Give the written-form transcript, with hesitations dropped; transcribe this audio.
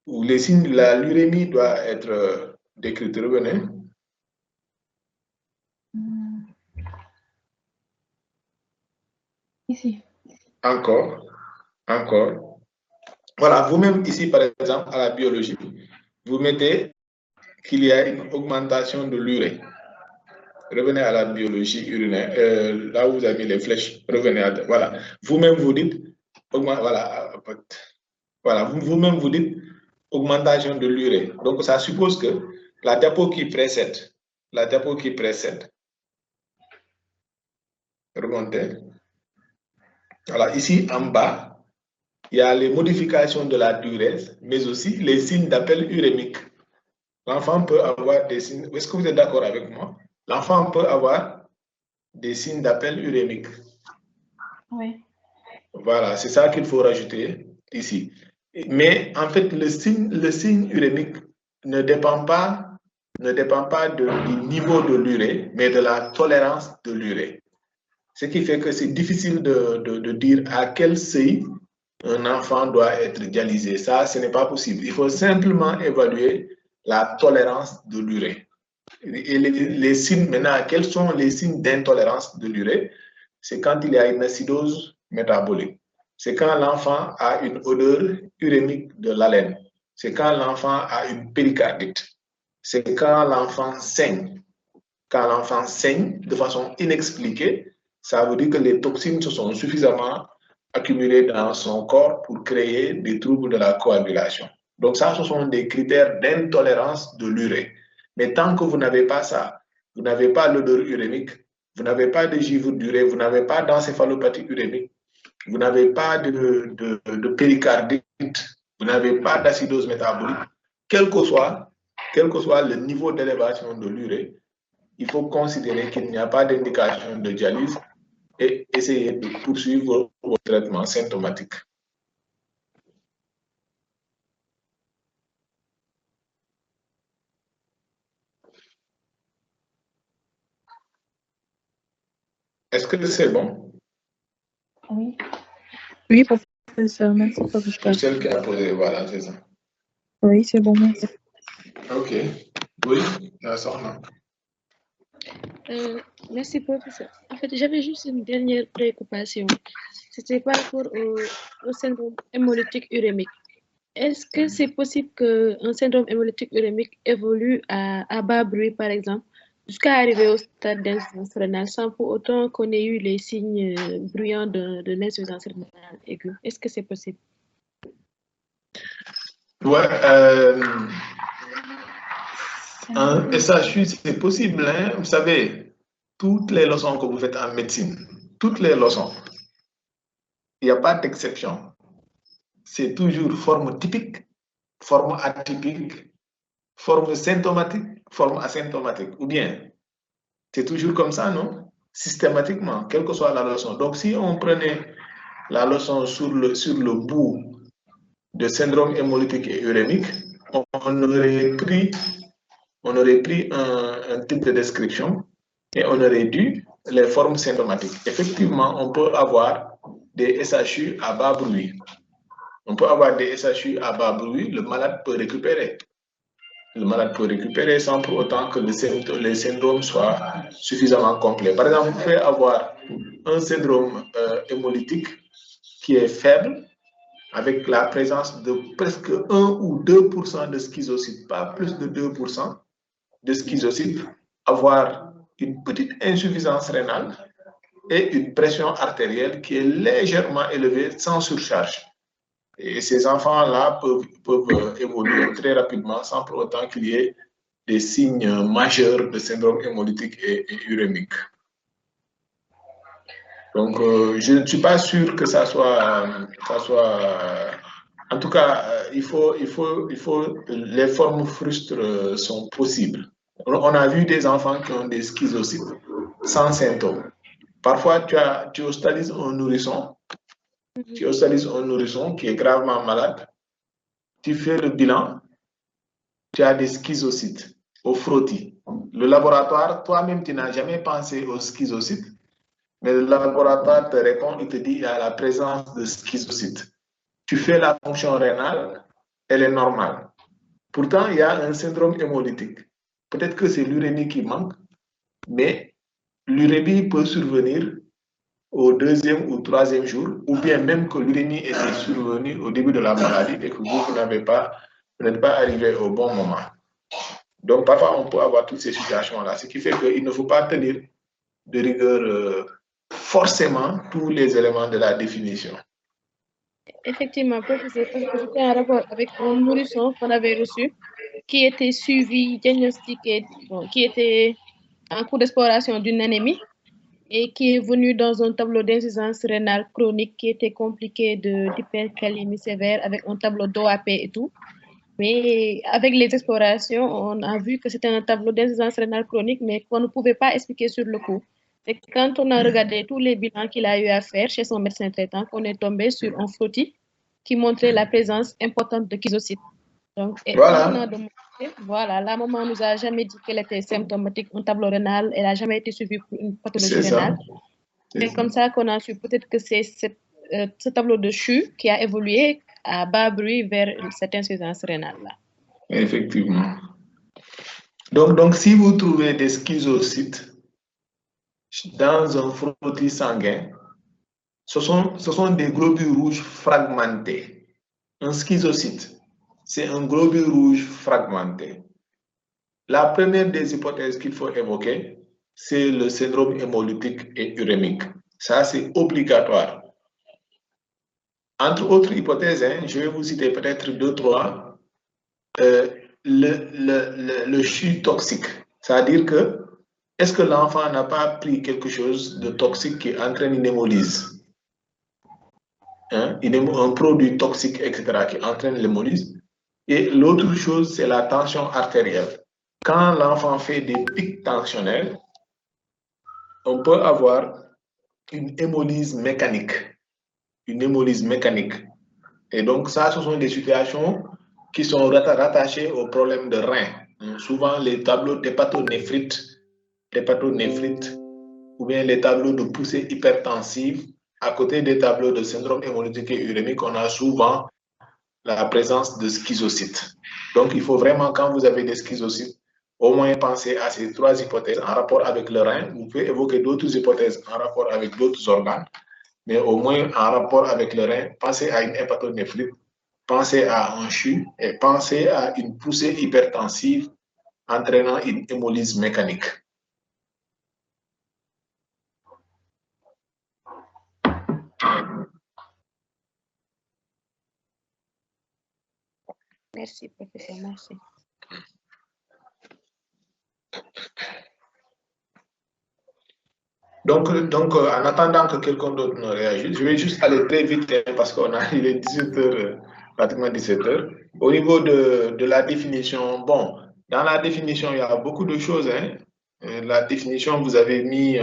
où les signes de l'urémie doivent être décrits. Revenez. Ici. Encore. Voilà, vous-même ici, par exemple, à la biologie, vous mettez qu'il y a une augmentation de l'urée. Revenez à la biologie urinaire, là où vous avez mis les flèches. Revenez à... Voilà. Vous-même, vous dites... Voilà. Voilà. Vous-même, vous dites augmentation de l'urée. Donc, ça suppose que la diapo qui précède, remontez. Voilà. Ici, en bas, il y a les modifications de la diurèse, mais aussi les signes d'appel urémique. L'enfant peut avoir des signes... Est-ce que vous êtes d'accord avec moi? L'enfant peut avoir des signes d'appel urémique. Oui. Voilà, c'est ça qu'il faut rajouter ici. Mais en fait, le signe urémique ne dépend pas du niveau de l'urée, mais de la tolérance de l'urée. Ce qui fait que c'est difficile de dire à quel seuil un enfant doit être dialysé. Ça, ce n'est pas possible. Il faut simplement évaluer la tolérance de l'urée. Et les signes, maintenant, quels sont les signes d'intolérance de l'urée? C'est quand il y a une acidose métabolique. C'est quand l'enfant a une odeur urémique de l'haleine. C'est quand l'enfant a une péricardite. C'est quand l'enfant saigne. Quand l'enfant saigne de façon inexpliquée, ça veut dire que les toxines se sont suffisamment accumulées dans son corps pour créer des troubles de la coagulation. Donc ça, ce sont des critères d'intolérance de l'urée. Mais tant que vous n'avez pas ça, vous n'avez pas l'odeur urémique, vous n'avez pas de givre d'urée, vous n'avez pas d'encéphalopathie urémique, vous n'avez pas de péricardite, vous n'avez pas d'acidose métabolique, quel que soit le niveau d'élévation de l'urée, il faut considérer qu'il n'y a pas d'indication de dialyse et essayer de poursuivre votre traitement symptomatique. Est-ce que c'est bon? Oui. Oui, professeur. Merci, Pour professeur. celle qui a posé, voilà, c'est ça. Oui, c'est bon, merci. Ok. Oui, la sorte. Merci, professeur. En fait, j'avais juste une dernière préoccupation. C'était par rapport au syndrome hémolytique urémique. Est-ce que c'est possible qu'un syndrome hémolytique urémique évolue à bas bruit, par exemple, jusqu'à arriver au stade d'insuffisance rénale sans pour autant qu'on ait eu les signes bruyants de l'insuffisance rénale aiguë? Est-ce que c'est possible? Ouais, un SHU, c'est possible, hein? Vous savez, toutes les leçons que vous faites en médecine, toutes les leçons, il n'y a pas d'exception. C'est toujours forme typique, forme atypique, forme symptomatique, forme asymptomatique. Ou bien, c'est toujours comme ça, non? Systématiquement, quelle que soit la leçon. Donc, si on prenait la leçon sur le bout de syndrome hémolytique et urémique, on aurait pris un type de description et on aurait dû les formes symptomatiques. Effectivement, on peut avoir des SHU à bas bruit. On peut avoir des SHU à bas bruit, le malade peut récupérer. Le malade peut récupérer sans pour autant que les syndromes soient suffisamment complets. Par exemple, vous pouvez avoir un syndrome hémolytique qui est faible, avec la présence de presque 1 ou 2% de schizocytes, pas plus de 2% de schizocytes, avoir une petite insuffisance rénale et une pression artérielle qui est légèrement élevée sans surcharge. Et ces enfants-là peuvent évoluer très rapidement sans pour autant qu'il y ait des signes majeurs de syndrome hémolytique et urémique. Donc, je ne suis pas sûr que ça soit en tout cas, les formes frustres sont possibles. On a vu des enfants qui ont des schizocytes sans symptômes. Parfois, tu hospitalises un nourrisson, qui est gravement malade, tu fais le bilan, tu as des schizocytes au frottis. Le laboratoire, toi-même, tu n'as jamais pensé aux schizocytes, mais le laboratoire te répond, il te dit qu'il y a la présence de schizocytes. Tu fais la fonction rénale, elle est normale. Pourtant, il y a un syndrome hémolytique. Peut-être que c'est l'urémie qui manque, mais l'urémie peut survenir au 2e ou 3e jour, ou bien même que l'urémie était survenue au début de la maladie et que vous n'êtes pas arrivé au bon moment. Donc, parfois, on peut avoir toutes ces situations-là, ce qui fait qu'il ne faut pas tenir de rigueur forcément tous les éléments de la définition. Effectivement, professeur, parce que c'était un rapport avec un nourrisson qu'on avait reçu, qui était suivi, diagnostiqué, qui était en cours d'exploration d'une anémie et qui est venu dans un tableau d'insuffisance rénale chronique qui était compliqué d'hypercalémie sévère avec un tableau d'OAP et tout. Mais avec les explorations, on a vu que c'était un tableau d'insuffisance rénale chronique, mais qu'on ne pouvait pas expliquer sur le coup. Et quand on a regardé tous les bilans qu'il a eu à faire chez son médecin traitant, on est tombé sur un frottis qui montrait la présence importante de kystocytes. Donc, voilà. Voilà, la maman nous a jamais dit qu'elle était symptomatique, un tableau rénal, elle n'a jamais été suivie pour une pathologie rénale. C'est comme ça qu'on a su peut-être que c'est ce tableau de CHU qui a évolué à bas bruit vers cette insuffisance rénale-là. Effectivement. Donc, si vous trouvez des schizocytes dans un frottis sanguin, ce sont des globules rouges fragmentés. Un schizocyte, c'est un globule rouge fragmenté. La première des hypothèses qu'il faut évoquer, c'est le syndrome hémolytique et urémique. Ça, c'est obligatoire. Entre autres hypothèses, je vais vous citer peut-être 2, 3. Le CHU toxique, c'est-à-dire que est-ce que l'enfant n'a pas pris quelque chose de toxique qui entraîne une hémolyse, un produit toxique, etc., qui entraîne l'hémolyse. Et l'autre chose, c'est la tension artérielle. Quand l'enfant fait des pics tensionnels, on peut avoir une hémolyse mécanique. Et donc, ça, ce sont des situations qui sont rattachées aux problèmes de rein. Souvent, les tableaux d'hépatonéphrites, ou bien les tableaux de poussée hypertensive, à côté des tableaux de syndrome hémolytique et urémique, on a souvent la présence de schizocytes. Donc, il faut vraiment, quand vous avez des schizocytes, au moins penser à ces 3 hypothèses en rapport avec le rein. Vous pouvez évoquer d'autres hypothèses en rapport avec d'autres organes, mais au moins en rapport avec le rein, pensez à une hépatonéphrite, pensez à un CHU et pensez à une poussée hypertensive entraînant une hémolyse mécanique. Merci, professeur, merci. Donc, en attendant que quelqu'un d'autre ne réagisse, je vais juste aller très vite parce qu'on arrive à 18h, pratiquement 17h. Au niveau de la définition, bon, dans la définition, il y a beaucoup de choses. La définition, vous avez mis